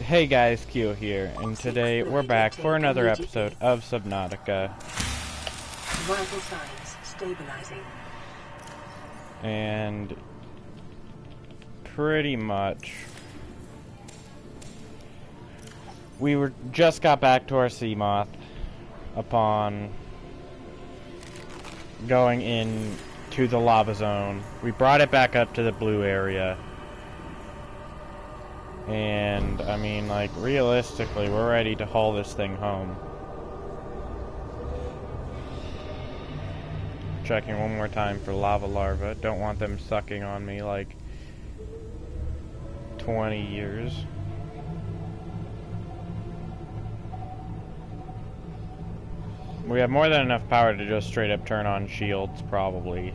Hey guys, Q here, and today we're back for another episode of Subnautica. Vital signs stabilizing. And pretty much we just got back to our Seamoth upon going in to the lava zone. We brought it back up to the blue area. And, I mean, like, realistically, we're ready to haul this thing home. Checking one more time for lava larvae. Don't want them sucking on me like 20 years. We have more than enough power to just straight up turn on shields, probably.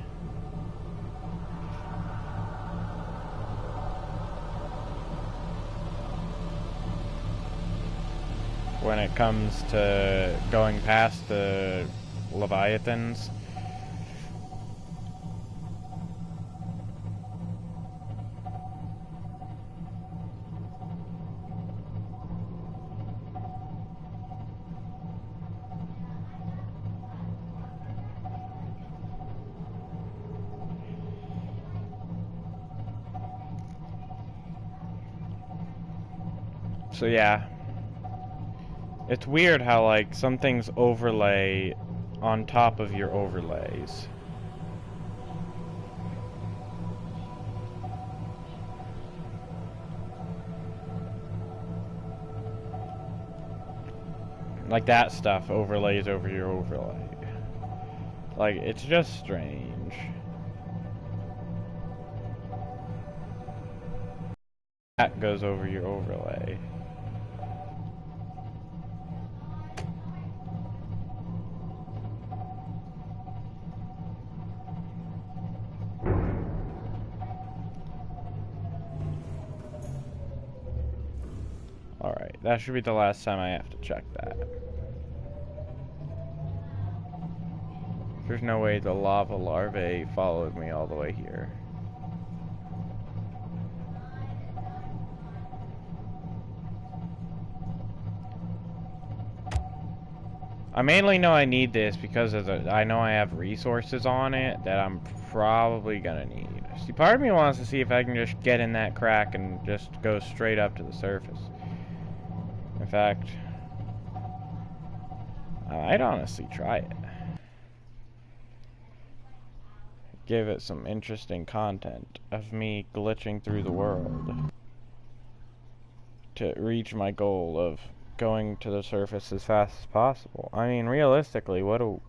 When it comes to going past the Leviathans. So yeah. It's weird how, like, some things overlay on top of your overlays. Like, that stuff overlays over your overlay. Like, it's just strange. That goes over your overlay. Alright, that should be the last time I have to check that. There's no way the lava larvae followed me all the way here. I mainly know I need this because I know I have resources on it that I'm probably gonna need. See, part of me wants to see if I can just get in that crack and just go straight up to the surface. In fact, I'd honestly try it. Give it some interesting content of me glitching through the world to reach my goal of going to the surface as fast as possible. I mean, realistically, what do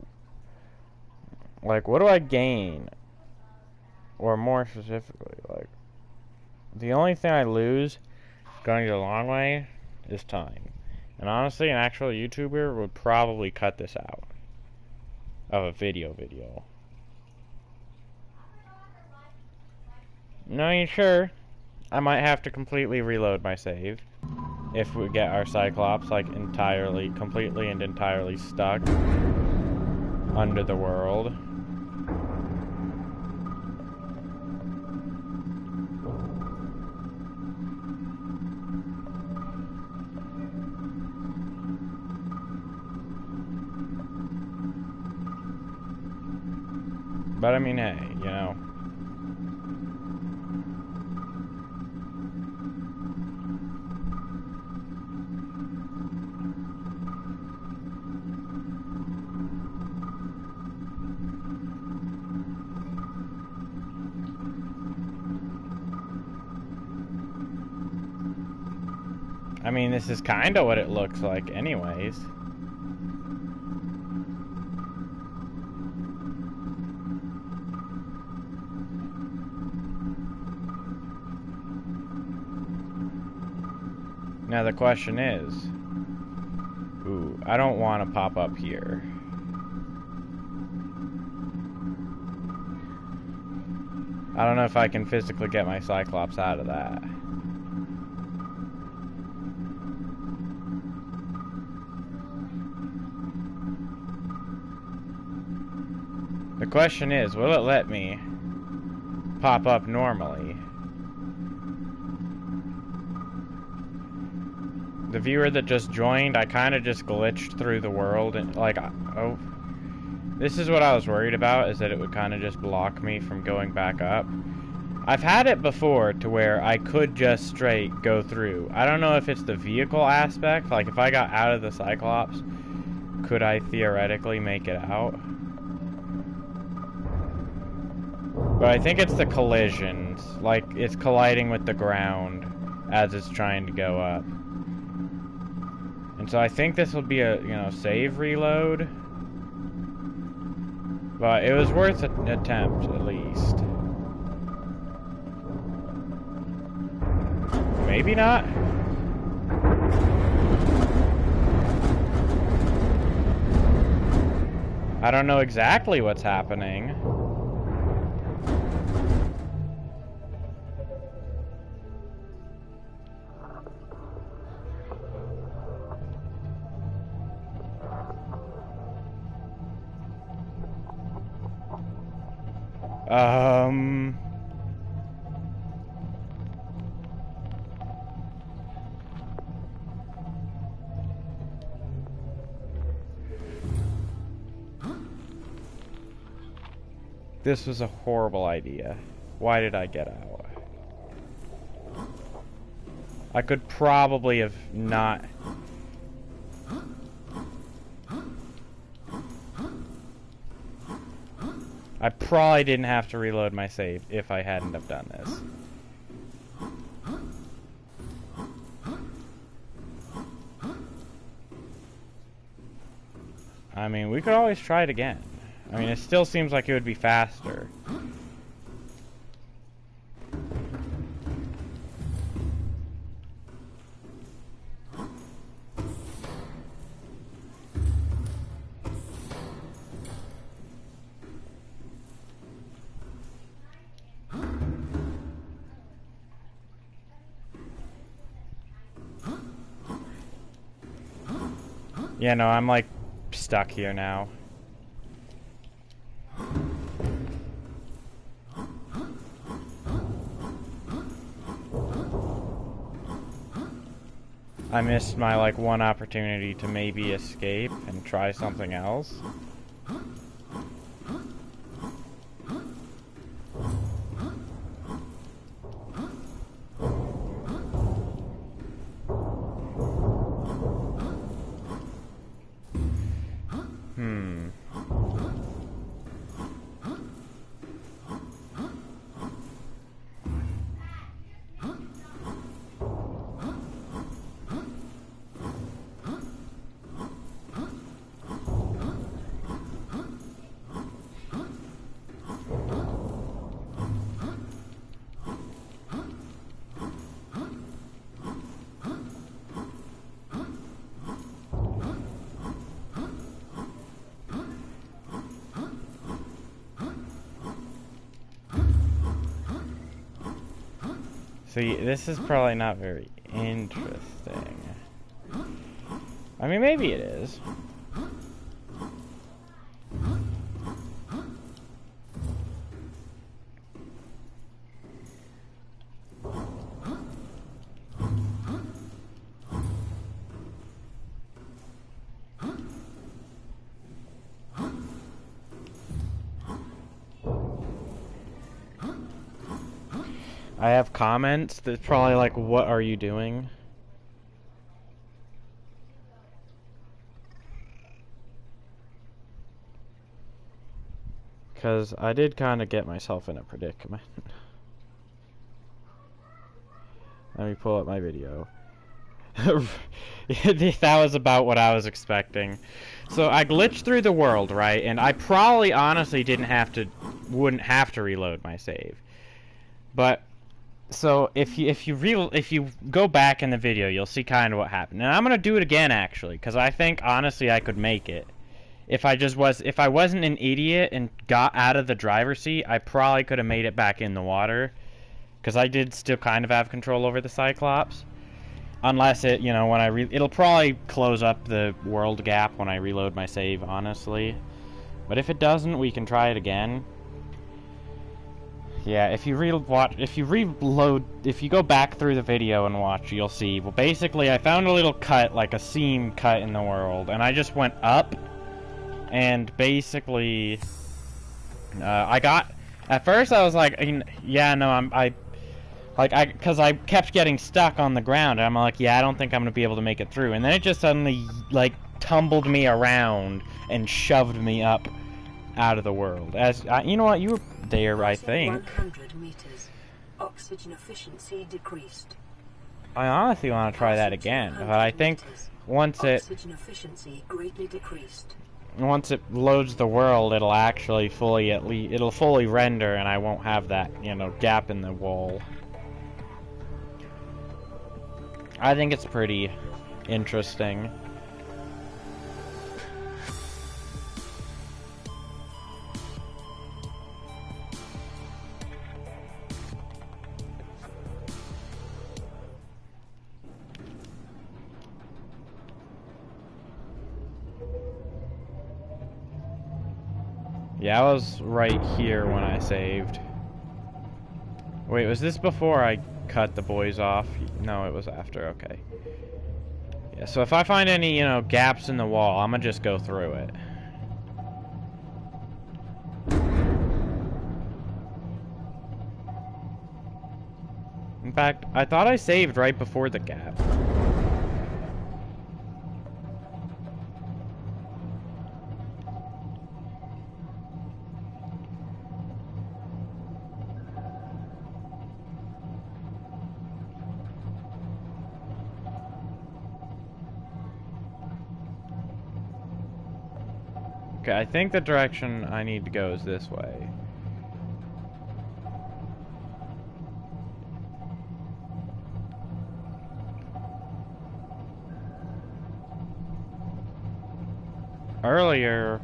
I gain? Or more specifically, like, the only thing I lose going the long way is time. And honestly, an actual YouTuber would probably cut this out of a video. No, you sure? I might have to completely reload my save if we get our Cyclops, like, completely and entirely stuck under the world. But I mean, hey, you know. I mean, this is kind of what it looks like anyways. Now the question is, ooh, I don't want to pop up here. I don't know if I can physically get my Cyclops out of that. The question is, will it let me pop up normally? the viewer that just joined, I kind of just glitched through the world, and like, oh, this is what I was worried about, is that it would kind of just block me from going back up. I've had it before to where I could just straight go through. I don't know if it's the vehicle aspect, like if I got out of the Cyclops, could I theoretically make it out? But I think it's the collisions, like it's colliding with the ground as it's trying to go up. And so I think this will be a, you know, save reload. But it was worth an attempt, at least. Maybe not. I don't know exactly what's happening. This was a horrible idea. Why did I get out? I could probably have not... I probably didn't have to reload my save if I hadn't have done this. I mean, we could always try it again. I mean, it still seems like it would be faster. Yeah, no, I'm like stuck here now. I missed my like one opportunity to maybe escape and try something else. See, this is probably not very interesting. I mean, maybe it is. I have comments that's probably like, what are you doing? Because I did kind of get myself in a predicament. Let me pull up my video. That was about what I was expecting. So I glitched through the world, right? And I probably honestly wouldn't have to reload my save. But so if you go back in the video, you'll see kind of what happened. And I'm gonna do it again actually, because I think honestly I could make it. If I wasn't an idiot and got out of the driver's seat, I probably could have made it back in the water, because I did still kind of have control over the Cyclops. Unless it, you know, when it'll probably close up the world gap when I reload my save, honestly. But if it doesn't, we can try it again. Yeah, if you if you go back through the video and watch, you'll see. Well, basically, I found a little cut, like a seam cut in the world, and I just went up, and basically, I got. At first, I was like, yeah, no, because I kept getting stuck on the ground, and I'm like, yeah, I don't think I'm gonna be able to make it through, and then it just suddenly like tumbled me around and shoved me up out of the world. As you know what, you were there, I think. 100 meters. Oxygen efficiency decreased. I honestly want to try that again, but I think once it Oxygen efficiency greatly decreased. once it loads the world, it'll actually it'll fully render, and I won't have that, you know, gap in the wall. I think it's pretty interesting. Yeah, I was right here when I saved. Wait, was this before I cut the boys off? No, it was after, okay. Yeah, so if I find any, you know, gaps in the wall, I'm gonna just go through it. In fact, I thought I saved right before the gap. Okay, I think the direction I need to go is this way. Earlier,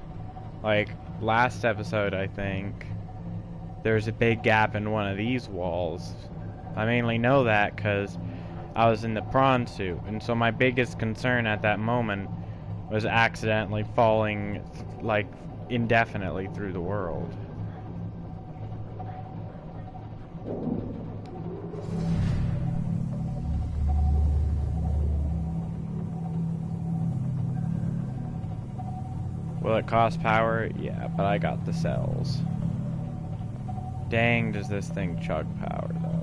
like last episode, I think, there's a big gap in one of these walls. I mainly know that because I was in the prawn suit, and so my biggest concern at that moment was accidentally falling, like, indefinitely through the world. Will it cost power? Yeah, but I got the cells. Dang, does this thing chug power, though.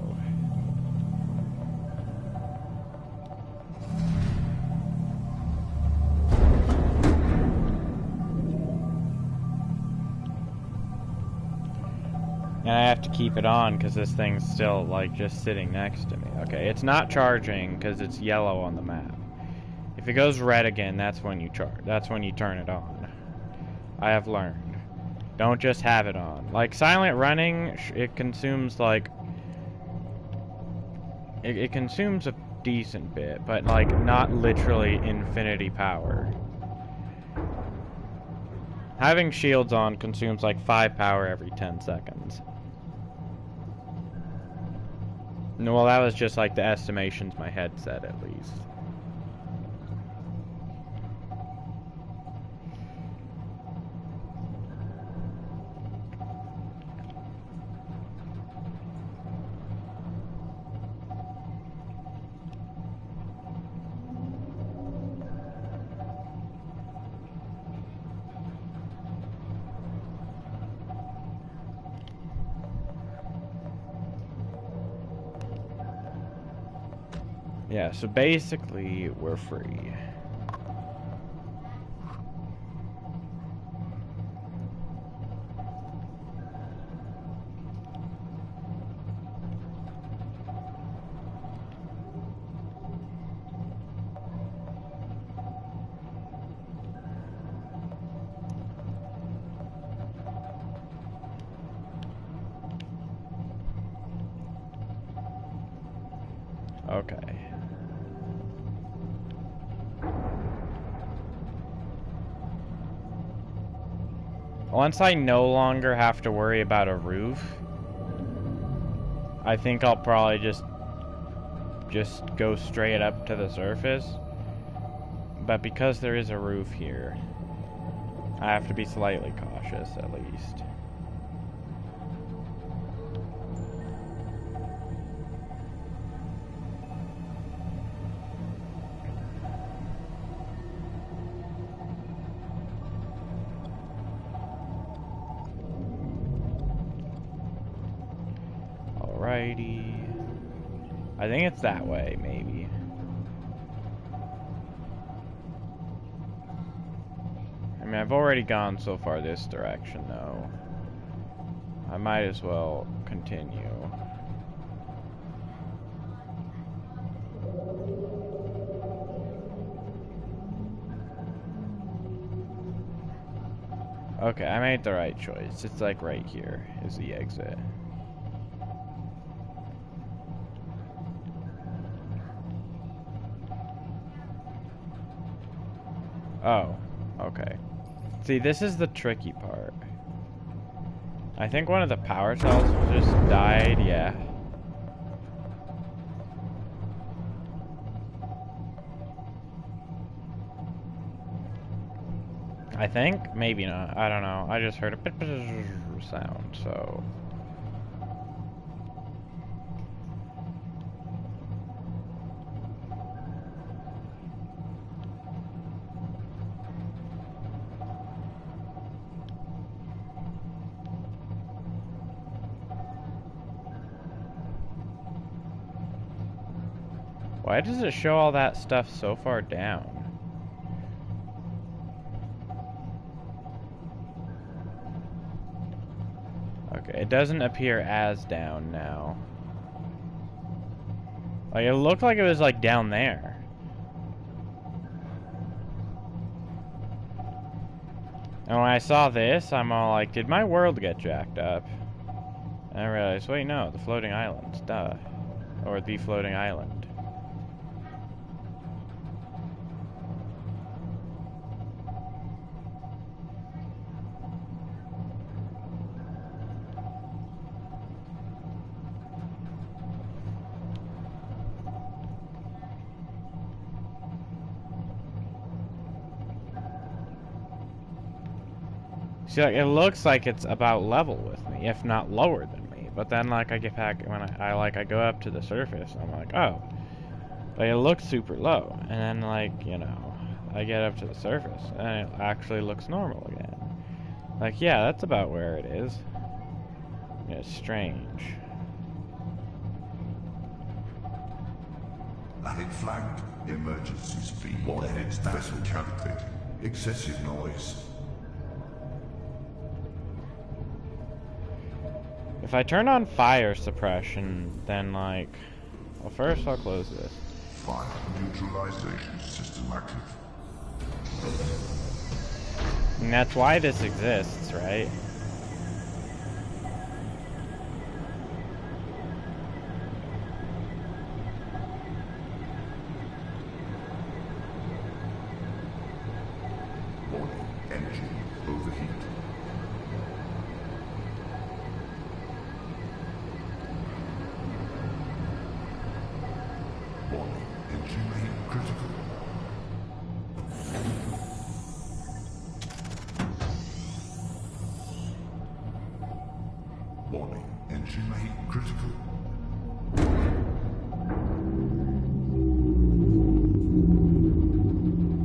And I have to keep it on because this thing's still, like, just sitting next to me. Okay, it's not charging because it's yellow on the map. If it goes red again, that's when you That's when you turn it on. I have learned. Don't just have it on. Like, silent running, it consumes, like... It consumes a decent bit, but, like, not literally infinity power. Having shields on consumes, like, 5 power every 10 seconds. No, well, that was just, like, the estimations my head said, at least. Yeah, so basically, we're free. Okay. Once I no longer have to worry about a roof, I think I'll probably just go straight up to the surface. But because there is a roof here, I have to be slightly cautious at least. righty. I think it's that way, maybe. I mean, I've already gone so far this direction, though. I might as well continue. Okay, I made the right choice. It's like right here is the exit. Oh, okay. See, this is the tricky part. I think one of the power cells just died, yeah. I think? Maybe not. I don't know. I just heard a sound, so... Why does it show all that stuff so far down? Okay, it doesn't appear as down now. Like, it looked like it was, like, down there. And when I saw this, I'm all like, did my world get jacked up? And I realized, wait, no, the floating islands, duh. Or the floating island. See, like, it looks like it's about level with me, if not lower than me. But then, like, I get back, when I go up to the surface, I'm like, oh. Like, it looks super low. And then, like, you know, I get up to the surface, and it actually looks normal again. Like, yeah, that's about where it is. Yeah, it's strange. Landing flagged. Emergency speed. Warhead vessel calculating. Excessive noise. If I turn on fire suppression, then, like... Well, first I'll close this. Fire neutralization system active. And that's why this exists, right? Warning, engine overheat. Warning, engine heat critical. Warning, engine heat critical.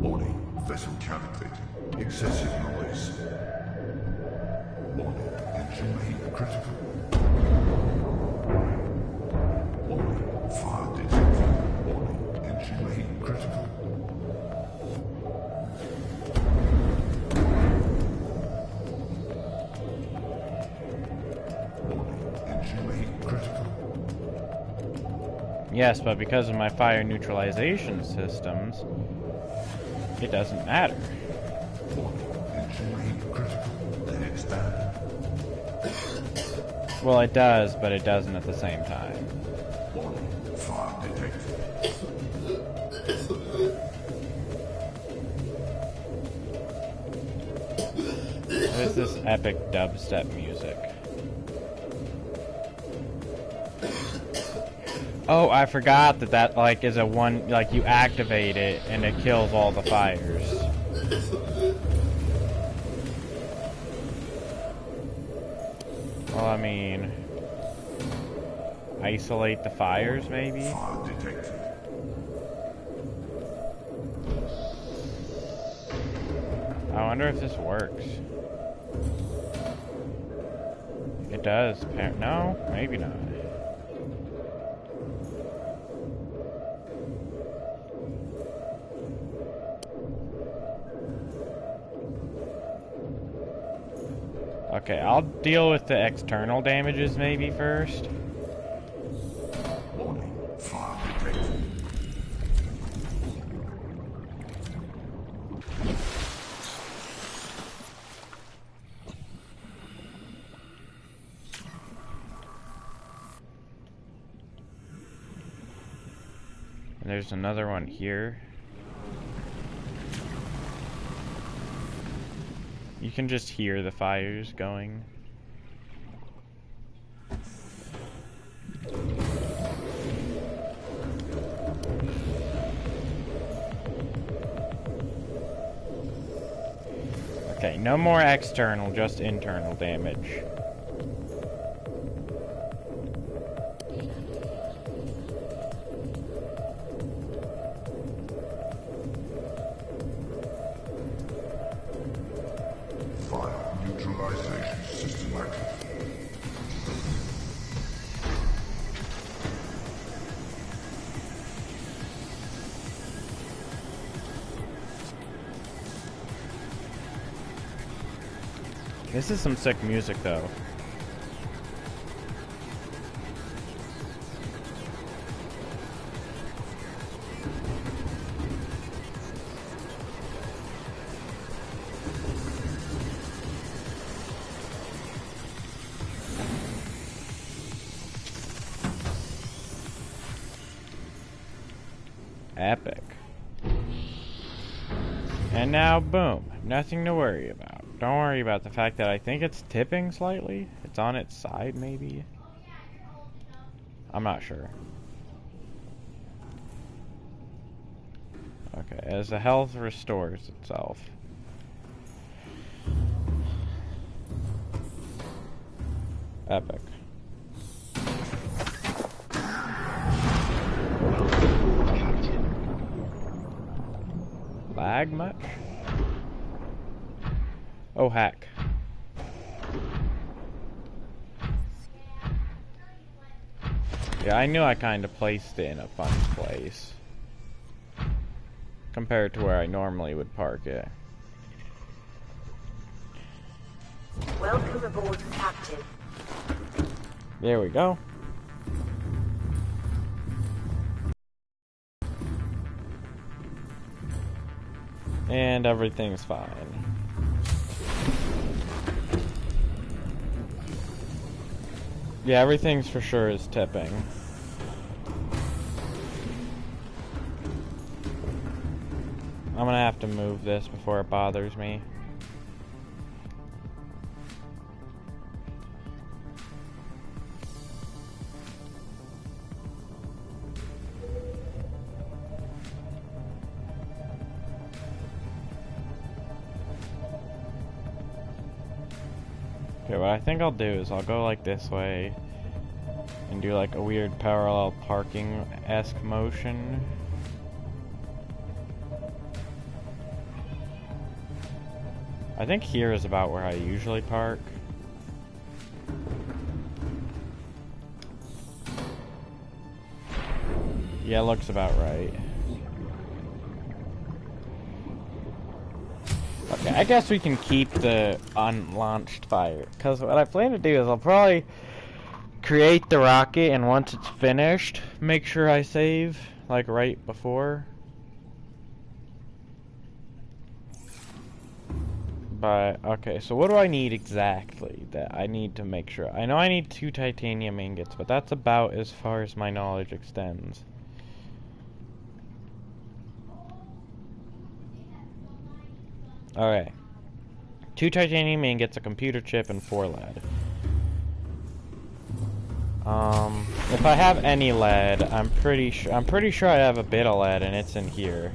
Warning, vessel calculating. Excessive noise. Warning, engine heat critical. Warning, fire detected. Warning, engine heat critical. Warning, engine heat critical. Yes, but because of my fire neutralization systems, it doesn't matter. Warning, engine heat critical. Then it's down. Well, it does, but it doesn't at the same time. Warning, fire detected. What is this epic dubstep music? Oh, I forgot that like is a one, like you activate it and it kills all the fires. Well, I mean, isolate the fires, maybe? Fire detected. I wonder if this works. It does. No, maybe not. Okay, I'll deal with the external damages maybe first. Warning. Fire detected. And there's another one here. You can just hear the fires going. Okay, no more external, just internal damage. Fire neutralization system active. This is some sick music though. Epic. And now, boom. Nothing to worry about. Don't worry about the fact that I think it's tipping slightly. It's on its side, maybe. I'm not sure. Okay, as the health restores itself. Epic. Lag much? Oh heck. Yeah, I knew I kind of placed it in a fun place. Compared to where I normally would park it. Welcome aboard, Captain. There we go. And everything's fine. Yeah, everything's for sure is tipping. I'm gonna have to move this before it bothers me. Okay, what I think I'll do is I'll go like this way and do like a weird parallel parking-esque motion. I think here is about where I usually park. Yeah, looks about right. Okay, I guess we can keep the unlaunched fire. Because what I plan to do is I'll probably create the rocket, and once it's finished, make sure I save, like right before. But, okay, so what do I need exactly that I need to make sure? I know I need 2 titanium ingots, but that's about as far as my knowledge extends. Okay. 2 titanium ingots, a computer chip, and 4 lead. If I have any lead, I'm pretty sure I have a bit of lead, and it's in here.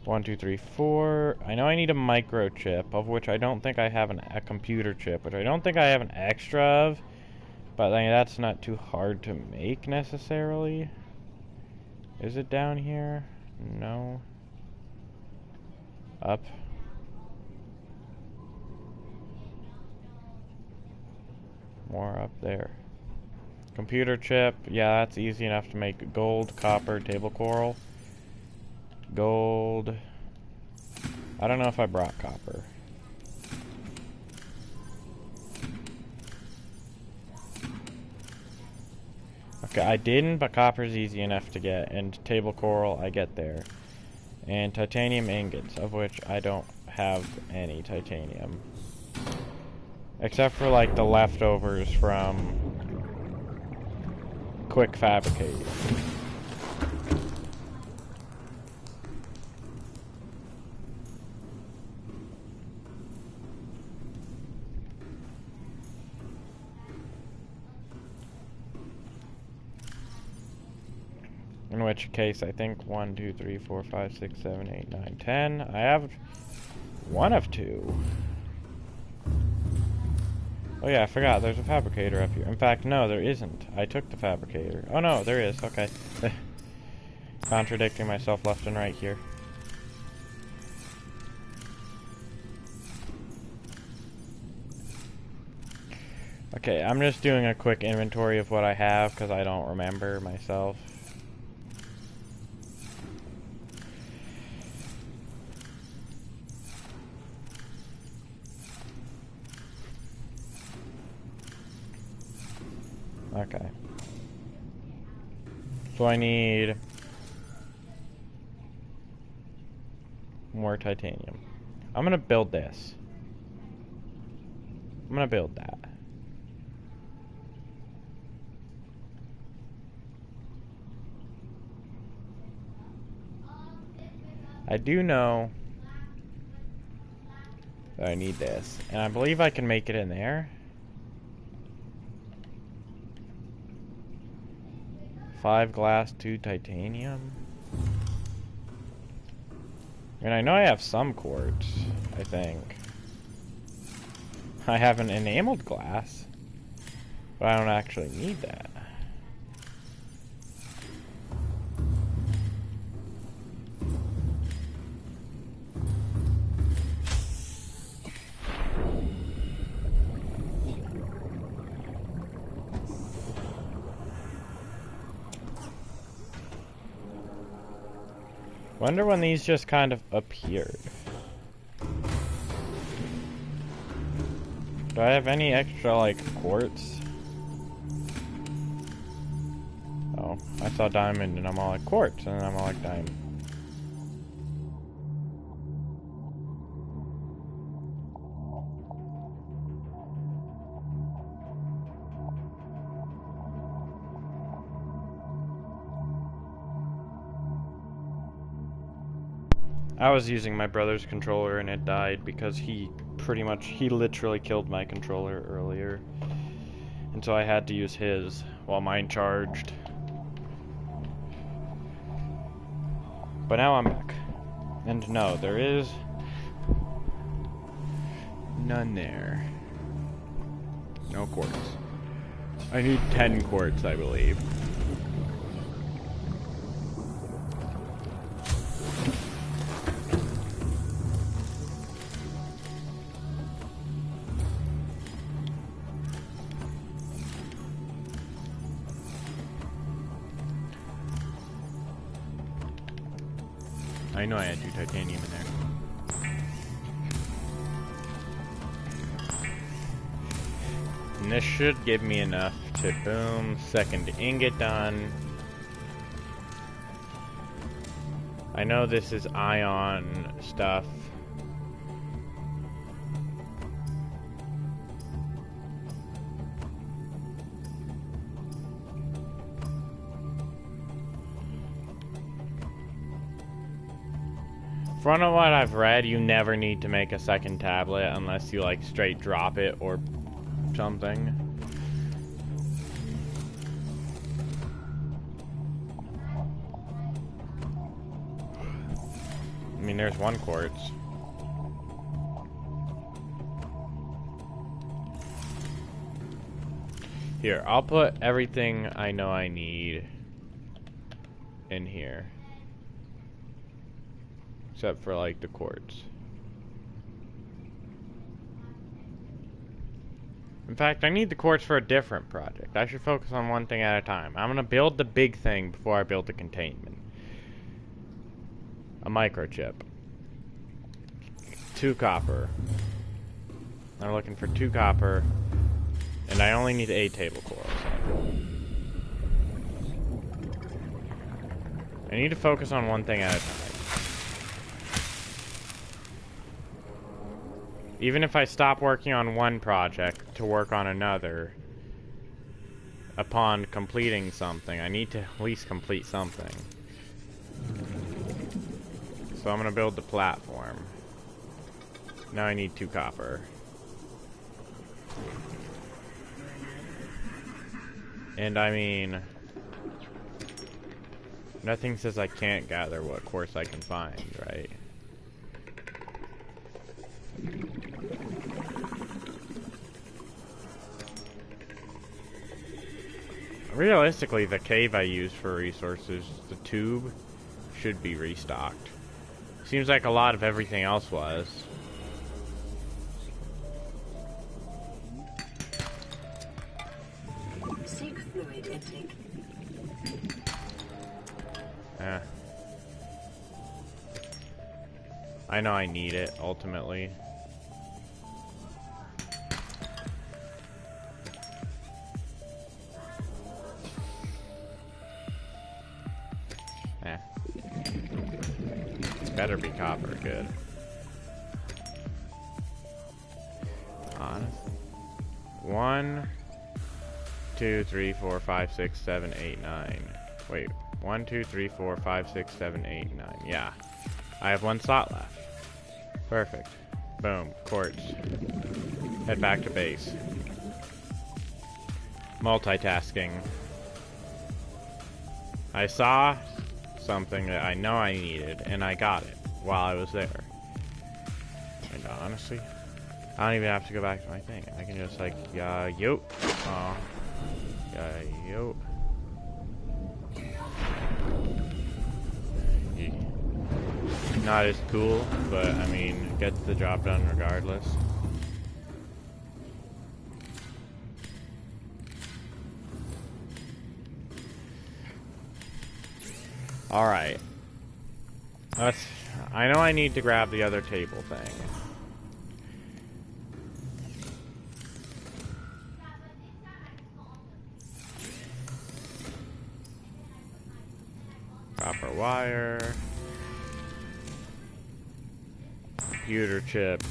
One, two, three, 4. I know I need a microchip, of which I don't think I have a computer chip, which I don't think I have an extra of. But I mean, that's not too hard to make necessarily. Is it down here? No. Up. More up there. Computer chip, yeah, that's easy enough to make. Gold, copper, table coral. Gold. I don't know if I brought copper. Okay, I didn't, but copper's easy enough to get, and table coral I get there. And titanium ingots, of which I don't have any titanium. Except for like the leftovers from quick fabricate. In which case, I think 1, 2, 3, 4, 5, 6, 7, 8, 9, 10. I have one of two. Oh yeah, I forgot. There's a fabricator up here. In fact, no, there isn't. I took the fabricator. Oh no, there is. Okay. Contradicting myself left and right here. Okay, I'm just doing a quick inventory of what I have because I don't remember myself. Okay. So I need more titanium. I'm gonna build this. I'm gonna build that. I do know that I need this, and I believe I can make it in there. 5 glass, 2 titanium. And I know I have some quartz, I think. I have an enameled glass, but I don't actually need that. Wonder when these just kind of appeared. Do I have any extra, like, quartz? Oh, I saw diamond and I'm all like quartz, and then I'm all like diamond. I was using my brother's controller and it died because he literally killed my controller earlier. And so I had to use his while mine charged. But now I'm back. And no, there is none there. No quartz. I need 10 quartz, I believe. I know I had 2 titanium in there. And this should give me enough to boom, second ingot done. I know this is ion stuff. From what I've read, you never need to make a second tablet unless you like straight drop it or something. I mean, there's 1 quartz. Here, I'll put everything I know I need in here. Except for, like, the quartz. In fact, I need the quartz for a different project. I should focus on one thing at a time. I'm gonna build the big thing before I build the containment. A microchip. 2 copper. I'm looking for 2 copper. And I only need 8 table cores. I need to focus on one thing at a time. Even if I stop working on one project to work on another, upon completing something, I need to at least complete something. So I'm gonna build the platform. Now I need 2 copper. And I mean, nothing says I can't gather what quartz I can find, right? Realistically, the cave I use for resources, the tube, should be restocked. Seems like a lot of everything else was. Seek fluid intake. I know I need it, ultimately. Better be copper, good. Honest. 1, 2, 3, 4, 5, 6, 7, 8, 9. Wait, 1, 2, 3, 4, 5, 6, 7, 8, 9. Yeah. I have 1 slot left. Perfect. Boom. Quartz. Head back to base. Multitasking. I saw something that I know I needed, and I got it while I was there. And honestly, I don't even have to go back to my thing. I can just like, yo. Yo. Not as cool, but I mean, gets the job done regardless. Alright. I know I need to grab the other table thing. Copper wire. Computer chip.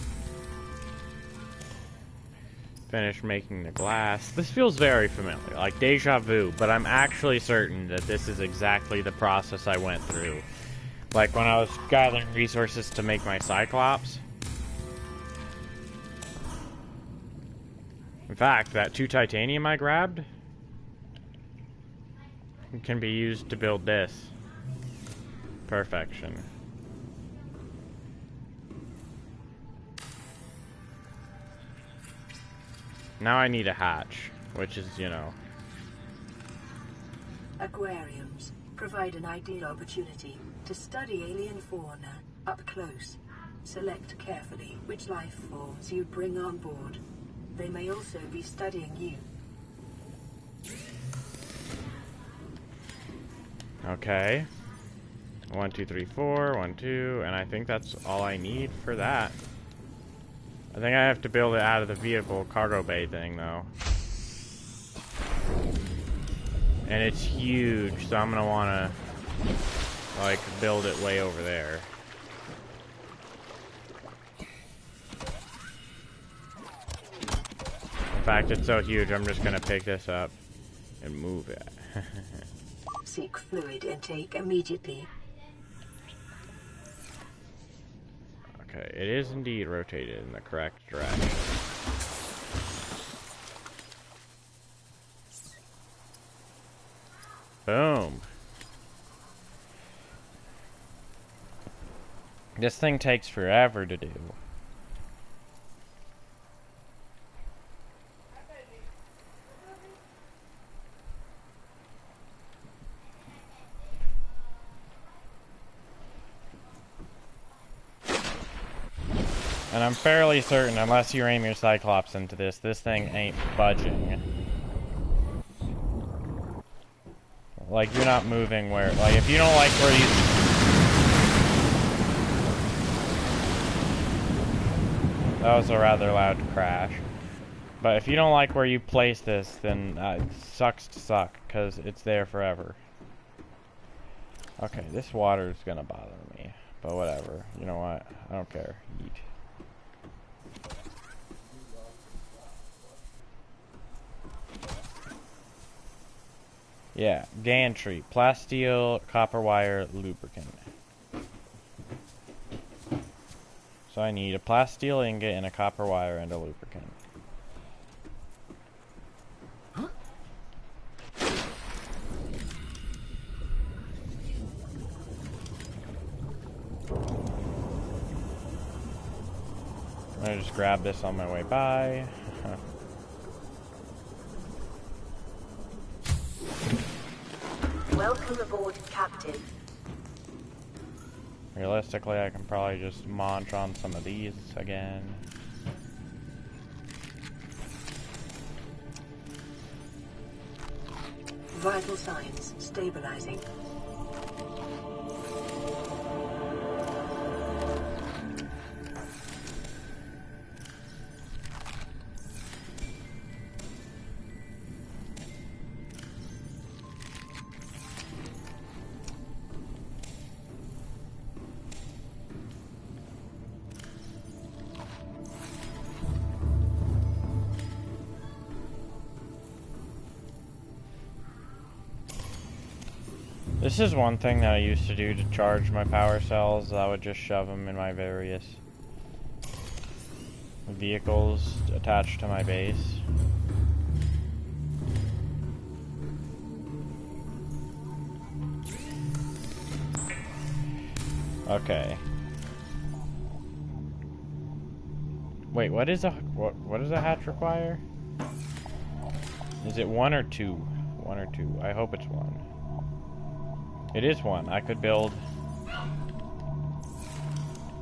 Finish making the glass. This feels very familiar, like deja vu, but I'm actually certain that this is exactly the process I went through. Like when I was gathering resources to make my Cyclops. In fact, that 2 titanium I grabbed can be used to build this. Perfection. Now I need a hatch, which is, you know... Aquariums provide an ideal opportunity to study alien fauna up close. Select carefully which life forms you bring on board. They may also be studying you. Okay. 1, 2, 3, 4, 1, 2, and I think that's all I need for that. I think I have to build it out of the vehicle cargo bay thing, though. And it's huge, so I'm gonna wanna, like, build it way over there. In fact, it's so huge, I'm just gonna pick this up and move it. Seek fluid intake immediately. Okay, it is indeed rotated in the correct direction. Boom. This thing takes forever to do. And I'm fairly certain, unless you aim your Cyclops into this, this thing ain't budging. Like, you're not moving where... Like, if you don't like where you... That was a rather loud crash. But if you don't like where you place this, then it sucks to suck, because it's there forever. Okay, this water is gonna bother me. But whatever. You know what? I don't care. Eat. Yeah, gantry, plasteel, copper wire, lubricant. So I need a plasteel ingot and a copper wire and a lubricant. I'm gonna just grab this on my way by. Welcome aboard, Captain. Realistically, I can probably just munch on some of these again. Vital signs stabilizing. This is one thing that I used to do to charge my power cells. I would just shove them in my various vehicles attached to my base. Okay. Wait, what does a hatch require? Is it 1 or 2? 1 or 2. I hope it's 1. It is 1. I could build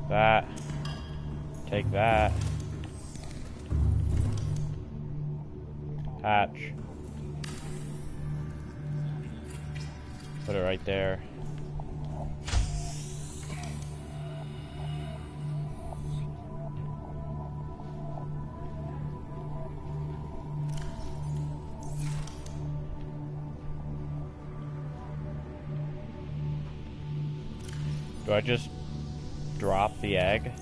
that. Take that. Hatch. Put it right there. Do I just drop the egg?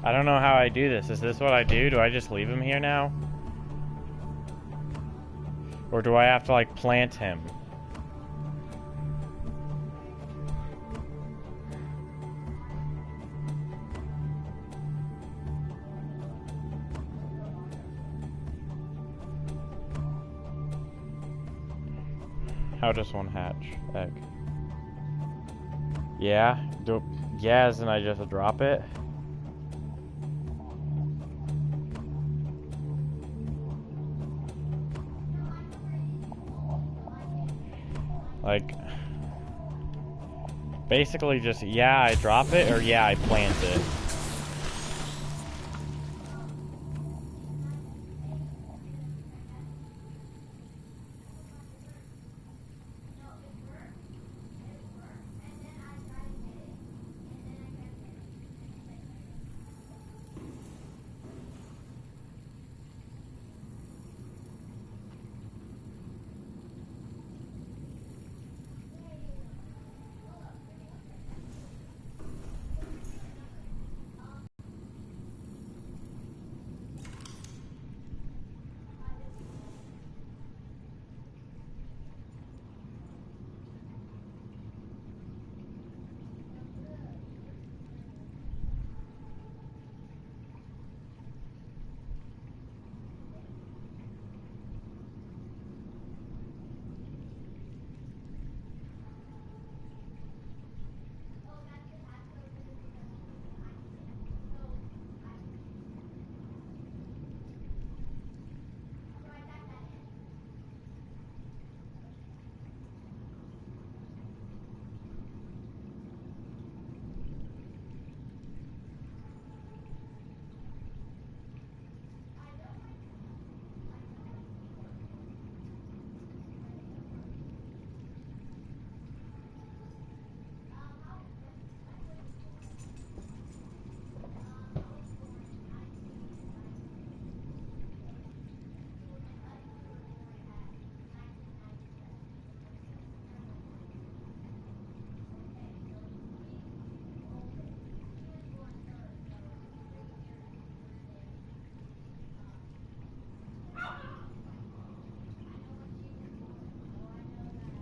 I don't know how I do this. Is this what I do? Do I just leave him here now? Or do I have to, like, plant him? How does one hatch? Egg. Yeah? Yeah, as in I just drop it? Like, basically just, yeah, I drop it, or yeah, I plant it.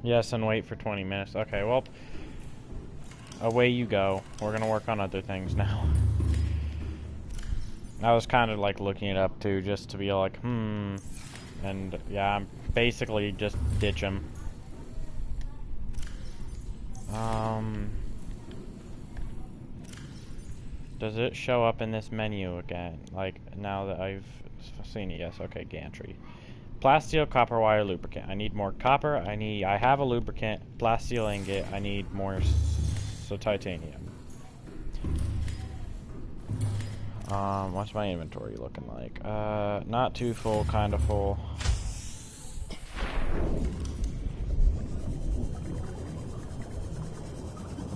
Yes, and wait for 20 minutes. Okay, well, away you go. We're gonna work on other things now. I was kind of like looking it up too, just to be like, and yeah, I'm basically just ditch them. Does it show up in this menu again? Like, now that I've seen it, yes, okay, gantry. Plasteel, copper wire, lubricant. I need more copper, I have a lubricant, plasteel ingot, I need more, so titanium. What's my inventory looking like? Not too full, kinda full.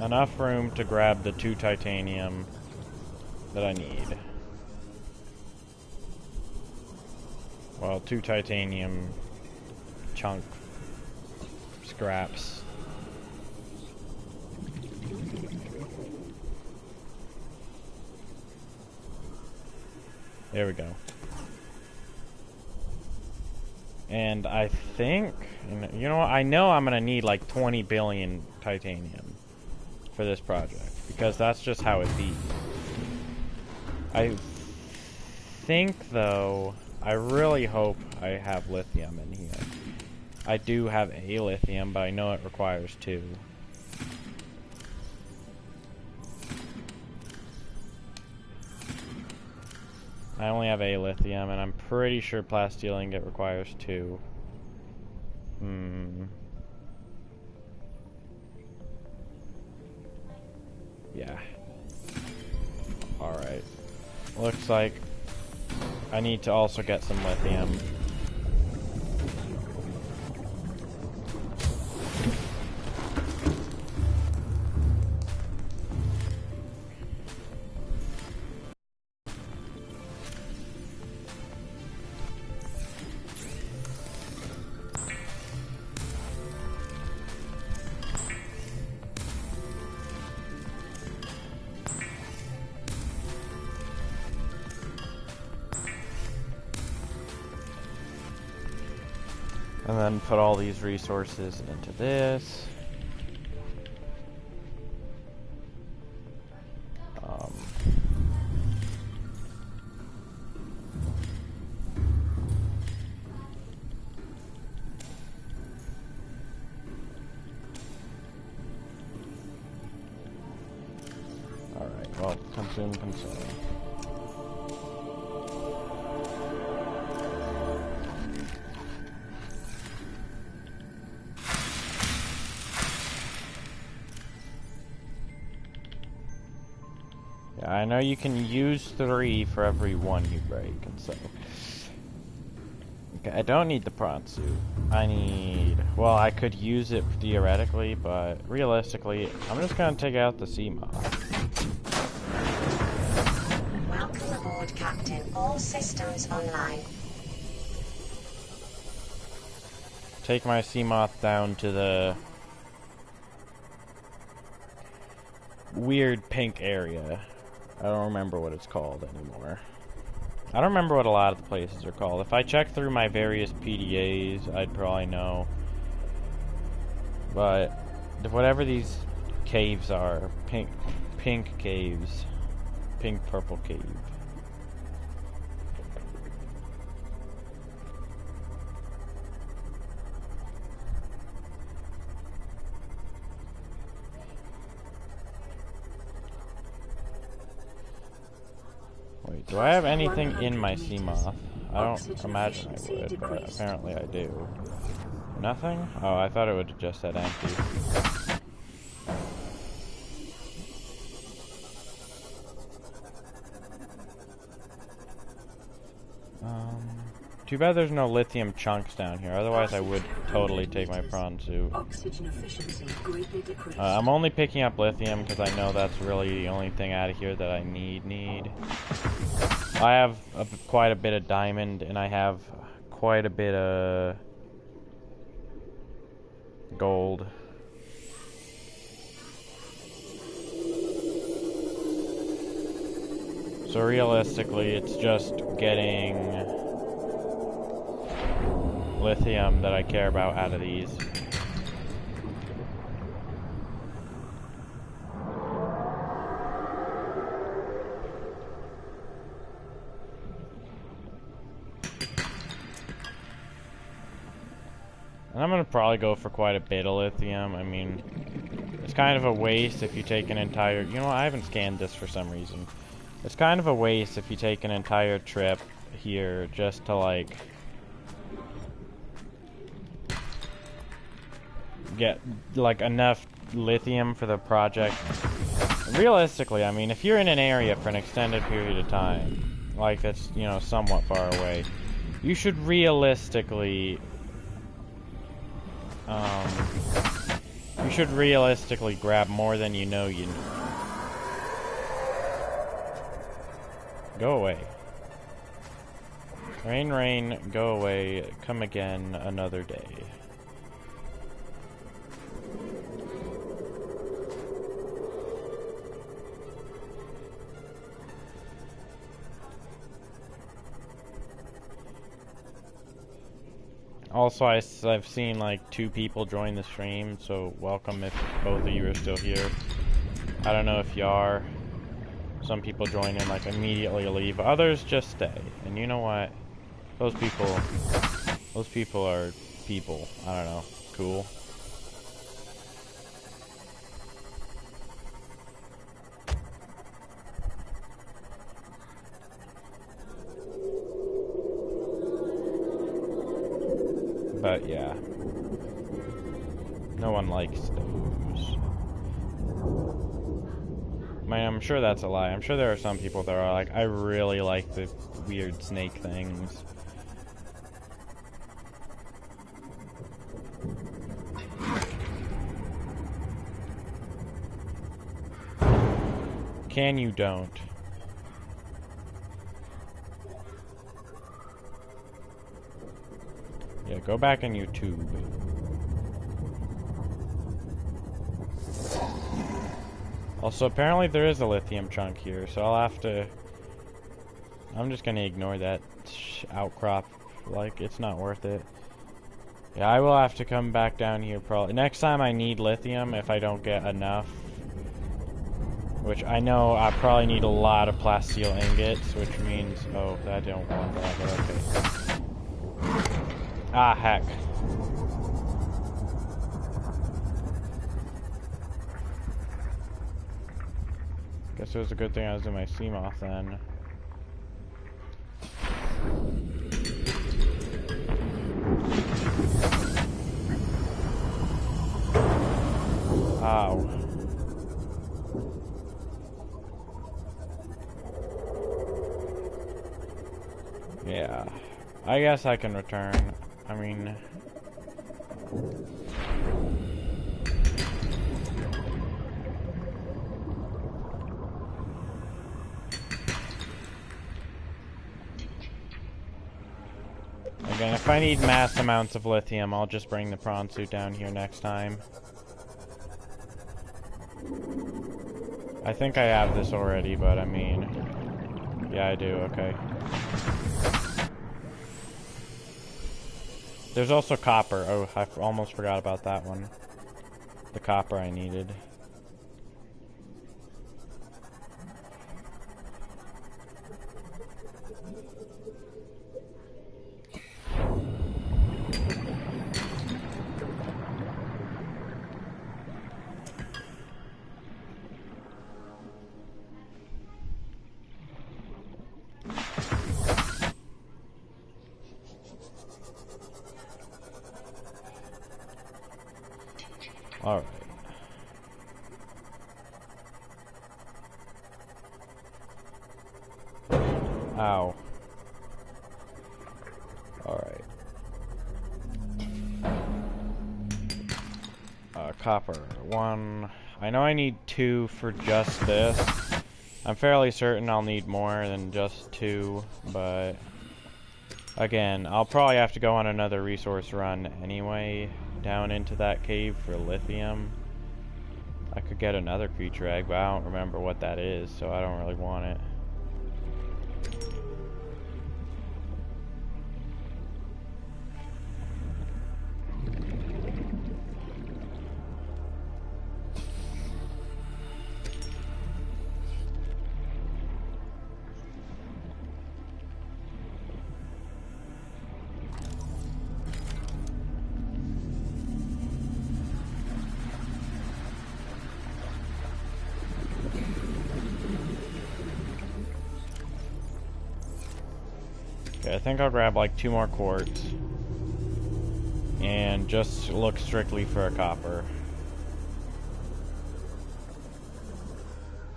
Enough room to grab the 2 titanium that I need. Well, 2 titanium chunk scraps. There we go. And I think, you know what, I know I'm gonna need like 20 billion titanium for this project, because that's just how it be. I think, though, I really hope I have lithium in here. I do have a lithium, but I know it requires 2. I only have a lithium, and I'm pretty sure plasteel ingot requires 2. Yeah. Alright. Looks like I need to also get some lithium. And then put all these resources into this. Alright, well, consume. I know you can use 3 for every 1 you break, and so... Okay, I don't need the prawn suit. I need... Well, I could use it theoretically, but realistically, I'm just gonna take out the sea moth. Welcome aboard, Captain. All systems online. Take my sea moth down to the... weird pink area. I don't remember what it's called anymore. I don't remember what a lot of the places are called. If I check through my various PDAs, I'd probably know. But whatever these caves are, pink caves, pink purple cave. Wait, do I have anything in my sea moth? I don't imagine I would, but apparently I do. Nothing? Oh, I thought it would have just said empty. Too bad there's no lithium chunks down here, otherwise I would totally take my prawn suit. Oxygen efficiency greatly decreased. I'm only picking up lithium because I know that's really the only thing out of here that I need. I have quite a bit of diamond, and I have quite a bit of gold. So realistically, it's just getting lithium that I care about out of these. And I'm gonna probably go for quite a bit of lithium. I mean, it's kind of a waste if you take an entire... You know what? I haven't scanned this for some reason. It's kind of a waste if you take an entire trip here just to, like, get, like, enough lithium for the project. Realistically, I mean, if you're in an area for an extended period of time, like that's, you know, somewhat far away, you should realistically, grab more than you know you need. Go away. Rain, rain, go away, come again another day. Also, I've seen like 2 people join the stream, so welcome if both of you are still here. I don't know if you are. Some people join in like immediately leave, others just stay. And you know what? Those people are people. I don't know. Cool. But yeah, no one likes those. Man, I'm sure that's a lie. I'm sure there are some people that are like, I really like the weird snake things. Can you don't? Yeah, go back in YouTube. Also, apparently there is a lithium chunk here, so I'll have to... I'm just gonna ignore that outcrop. Like, it's not worth it. Yeah, I will have to come back down here probably. Next time I need lithium, if I don't get enough. Which I know I probably need a lot of plasteel ingots, which means... Oh, I don't want that, but okay. Ah, heck. Guess it was a good thing I was in my CMOS then. Ow. Yeah. I guess I can return. I mean... Again, if I need mass amounts of lithium, I'll just bring the prawn suit down here next time. I think I have this already, but I mean... Yeah, I do, okay. There's also copper. Oh, I almost forgot about that one. The copper I needed. Alright. Ow. Alright. Copper. 1. I know I need 2 for just this. I'm fairly certain I'll need more than just 2, but... Again, I'll probably have to go on another resource run anyway, down into that cave for lithium. I could get another creature egg, but I don't remember what that is, so I don't really want it. I think I'll grab like 2 more quartz. And just look strictly for a copper.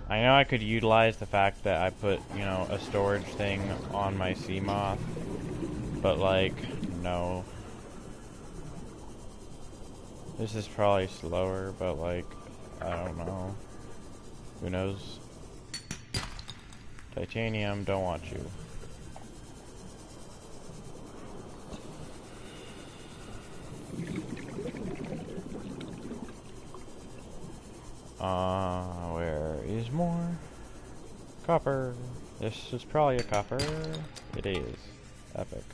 I know I could utilize the fact that I put, you know, a storage thing on my sea moth. But like, no. This is probably slower, but like, I don't know. Who knows? Titanium, don't want you. Where is more? Copper. This is probably a copper. It is. Epic.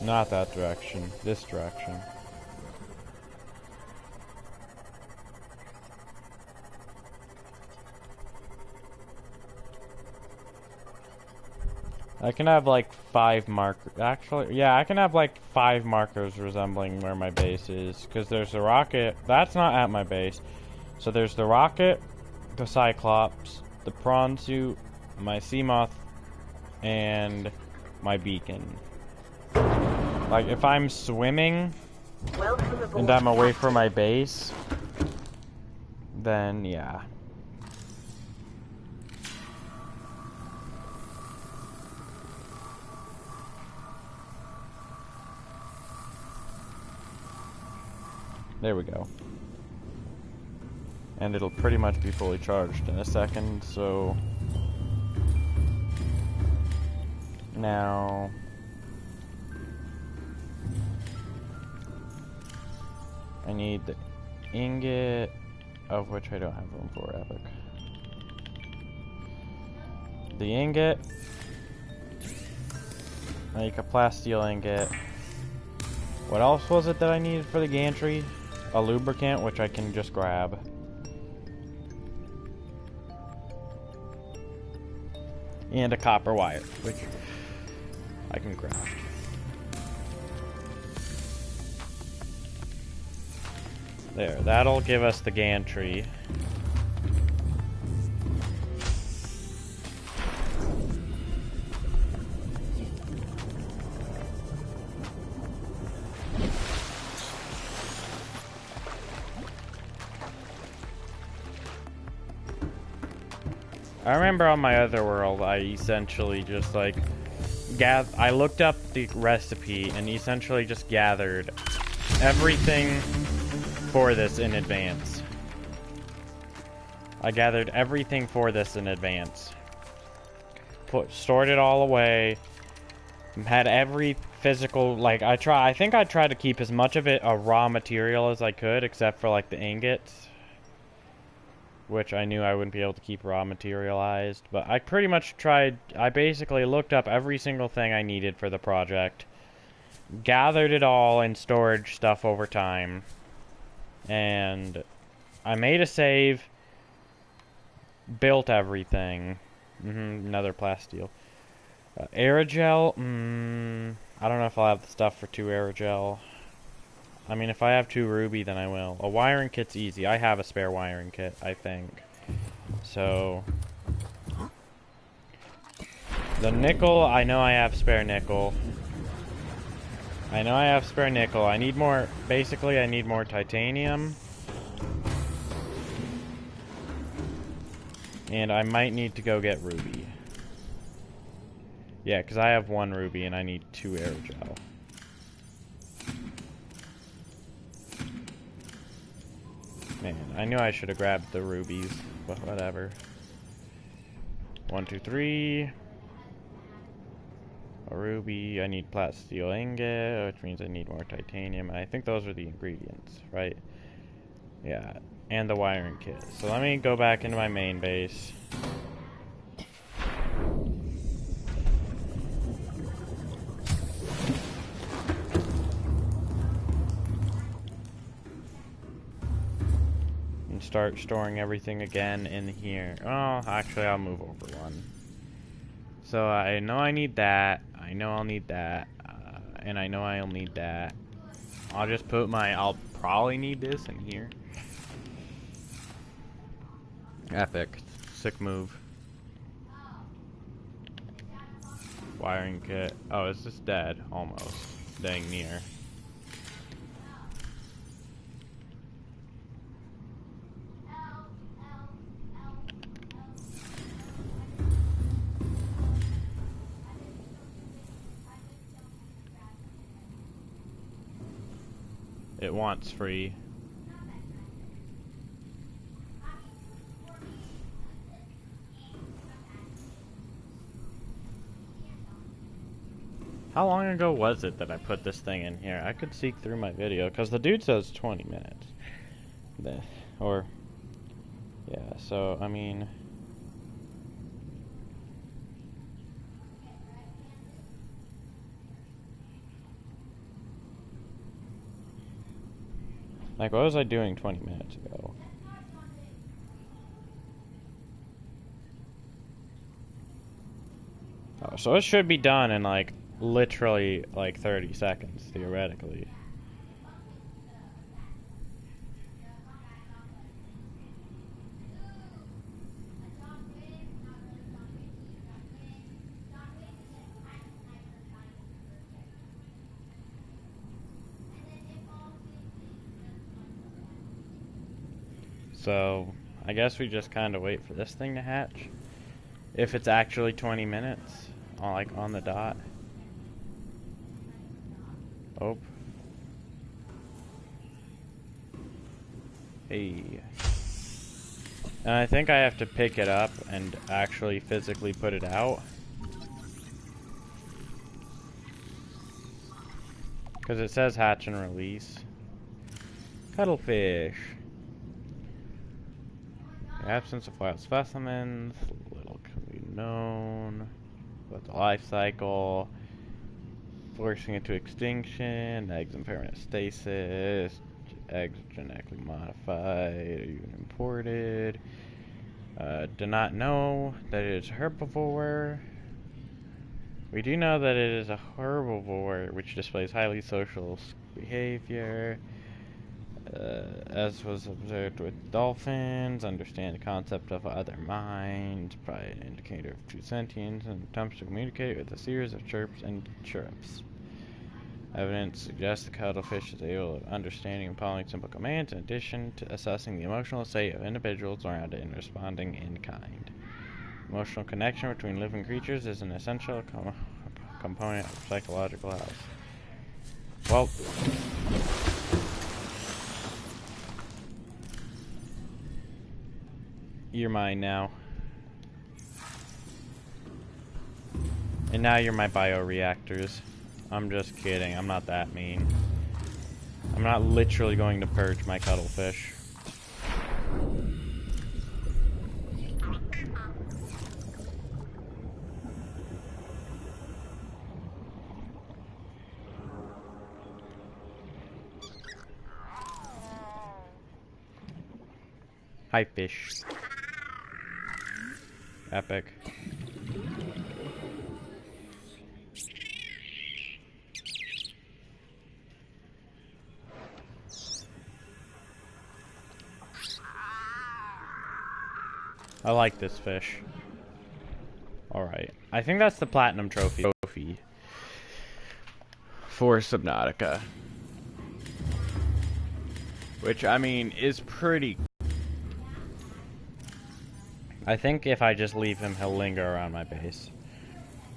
Not that direction. This direction. I can have like 5 markers. Actually, yeah, I can have like 5 markers resembling where my base is. Because there's the rocket. That's not at my base. So there's the rocket, the Cyclops, the prawn suit, my Seamoth, and my beacon. Like, if I'm swimming and I'm away from my base, then yeah. There we go. And it'll pretty much be fully charged in a second, so... Now... I need the ingot, of which I don't have room for, epic. The ingot. Make a plasteel ingot. What else was it that I needed for the gantry? A lubricant, which I can just grab. And a copper wire, which I can grab. There, that'll give us the gantry. I remember on my other world, I essentially just like I looked up the recipe and essentially just gathered everything for this in advance. I gathered everything for this in advance. Stored it all away. Had every physical, like, I think I tried to keep as much of it a raw material as I could, except for like the ingots, which I knew I wouldn't be able to keep raw materialized. But I pretty much tried, I basically looked up every single thing I needed for the project, gathered it all in storage stuff over time, and I made a save, built everything. Another plasteel. Aerogel, I don't know if I'll have the stuff for 2 aerogel. I mean, if I have 2 ruby, then I will. A wiring kit's easy. I have a spare wiring kit, I think. So... the nickel, I know I have spare nickel. I know I have spare nickel. I need more... basically, I need more titanium. And I might need to go get ruby. Yeah, because I have 1 ruby and I need 2 aerogel. Man, I knew I should have grabbed the rubies, but whatever. 1, 2, 3. A ruby. I need plasteel ingot, which means I need more titanium. I think those are the ingredients, right? Yeah, and the wiring kit. So let me go back into my main base. Start storing everything again in here. Oh, actually, I'll move over 1. So I know I need that. I know I'll need that. and I know I'll need that. I'll just put my, I'll probably need this in here. Epic. Sick move. Wiring kit. Oh, it's just dead. Almost. Dang near. It wants free. How long ago was it that I put this thing in here? I could seek through my video, because the dude says 20 minutes. Or, yeah, so, I mean... Like, what was I doing 20 minutes ago? Oh, so it should be done in, like, literally, like, 30 seconds, theoretically. So, I guess we just kind of wait for this thing to hatch. If it's actually 20 minutes, like, on the dot. Oh. Hey. And I think I have to pick it up and actually physically put it out. Because it says hatch and release. Cuttlefish. The absence of wild specimens, little can be known about the life cycle, forcing it to extinction, eggs in permanent stasis, eggs genetically modified, or even imported. Do not know that it is herbivore. We do know that it is a herbivore which displays highly social behavior. As was observed with dolphins, understand the concept of other minds, probably an indicator of true sentience, and attempts to communicate with a series of chirps and chirps. Evidence suggests the cuttlefish is able of understanding and following simple commands in addition to assessing the emotional state of individuals around it and responding in kind. Emotional connection between living creatures is an essential component of psychological health. Well... You're mine now. And now you're my bioreactors. I'm just kidding. I'm not that mean. I'm not literally going to purge my cuttlefish. Hi, fish. Epic. I like this fish. Alright. I think that's the platinum trophy for Subnautica. Which, I mean, is pretty... I think if I just leave him, he'll linger around my base.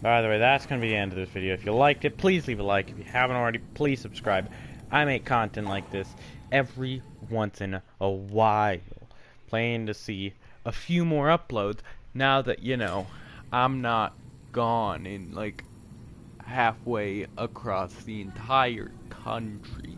By the way, that's going to be the end of this video. If you liked it, please leave a like. If you haven't already, please subscribe. I make content like this every once in a while. Planning to see a few more uploads now that, you know, I'm not gone in, like, halfway across the entire country.